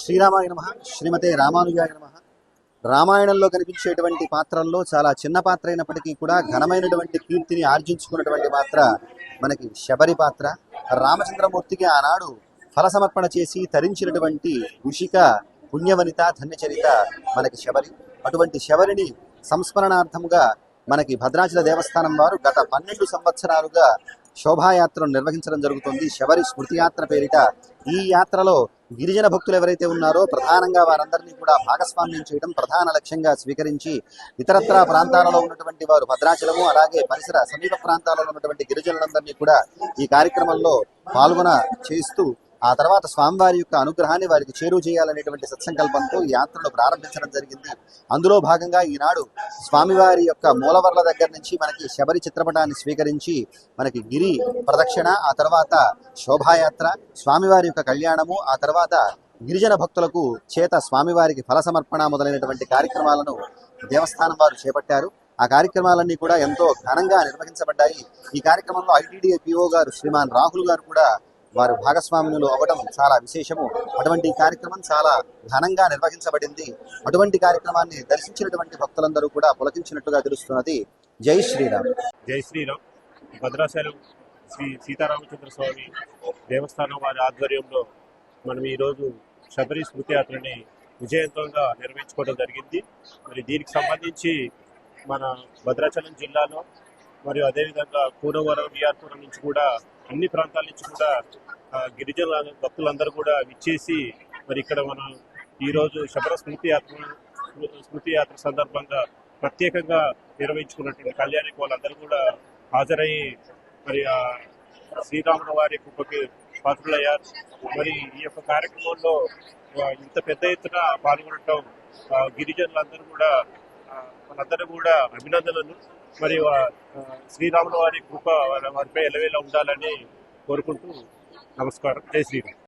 శ్రీరామాయ నమః. శ్రీమతే రామానుజాయ నమః. రామాయణంలో కనిపించేటువంటి పాత్రల్లో చాలా చిన్న పాత్ర అయినప్పటికీ కూడా ఘనమైనటువంటి కీర్తిని ఆర్జించుకున్నటువంటి పాత్ర మనకి శబరి పాత్ర. రామచంద్రమూర్తికి ఆనాడు ఫల సమర్పణ చేసి తరించినటువంటి ఋషిక పుణ్యవనిత ధన్యచరిత మనకి శబరి. అటువంటి శబరిని సంస్మరణార్థముగా మనకి భద్రాచల దేవస్థానం వారు గత 12 సంవత్సరాలుగా శోభాయాత్రను నిర్వహించడం జరుగుతుంది. శబరి స్మృతి యాత్ర పేరిట ఈ యాత్రలో గిరిజన భక్తులు ఎవరైతే ఉన్నారో ప్రధానంగా వారందరినీ కూడా భాగస్వామ్యం చేయడం ప్రధాన లక్ష్యంగా స్వీకరించి ఇతరత్రా ప్రాంతాలలో ఉన్నటువంటి వారు భద్రాచలము అలాగే పరిసర సమీప ప్రాంతాలలో ఉన్నటువంటి గిరిజనులందరినీ కూడా ఈ కార్యక్రమంలో పాల్గొన చేస్తూ ఆ తర్వాత స్వామివారి యొక్క అనుగ్రహాన్ని వారికి చేరువ చేయాలనేటువంటి సత్సంకల్పంతో ఈ యాత్రను ప్రారంభించడం జరిగింది. అందులో భాగంగా ఈనాడు స్వామివారి యొక్క మూలవర్ల దగ్గర నుంచి మనకి శబరి చిత్రపటాన్ని స్వీకరించి మనకి గిరి ప్రదక్షిణ, ఆ తర్వాత శోభాయాత్ర, స్వామివారి యొక్క కళ్యాణము, ఆ తర్వాత గిరిజన భక్తులకు చేత స్వామివారికి ఫల సమర్పణ మొదలైనటువంటి కార్యక్రమాలను దేవస్థానం వారు చేపట్టారు. ఆ కార్యక్రమాలన్నీ కూడా ఎంతో ఘనంగా నిర్వహించబడ్డాయి. ఈ కార్యక్రమంలో ఐటీడీఏ పిఓ గారు శ్రీమాన్ రాహుల్ గారు కూడా వారు భాగస్వాములు అవ్వడం చాలా విశేషము. అటువంటి కార్యక్రమం చాలా ఘనంగా నిర్వహించబడింది. అటువంటి కార్యక్రమాన్ని దర్శించినటువంటి భక్తులందరూ కూడా పులకించినట్టుగా తెలుస్తున్నది. జై శ్రీరామ్. జై శ్రీరామ్. భద్రాచలం శ్రీ సీతారామచంద్ర స్వామి దేవస్థానం వారి ఆధ్వర్యంలో మనం ఈరోజు శబరి స్మృతి యాత్రని విజయవంతంగా నిర్వహించుకోవడం జరిగింది. మరి దీనికి సంబంధించి మన భద్రాచలం జిల్లాలో మరియు అదేవిధంగా కూనవరం విఆర్పురం నుంచి కూడా అన్ని ప్రాంతాల నుంచి కూడా గిరిజన భక్తులందరూ కూడా విచ్చేసి మరి ఇక్కడ మనం ఈరోజు శబర స్మృతి యాత్ర సందర్భంగా ప్రత్యేకంగా నిర్వహించుకున్నటువంటి కళ్యాణికి వాళ్ళందరూ కూడా హాజరయ్యి మరి శ్రీరాముల వారి కృపకి పాత్రులయ్యారు. మరి ఈ యొక్క కార్యక్రమంలో ఇంత పెద్ద ఎత్తున పాల్గొనడం గిరిజనులందరూ కూడా వాళ్ళందరూ కూడా అభినందనలు. మరి శ్రీరాముల వారి కృప వారిపై ఎలవేలా ఉండాలని కోరుకుంటూ నమస్కారం. జై శ్రీరామ్.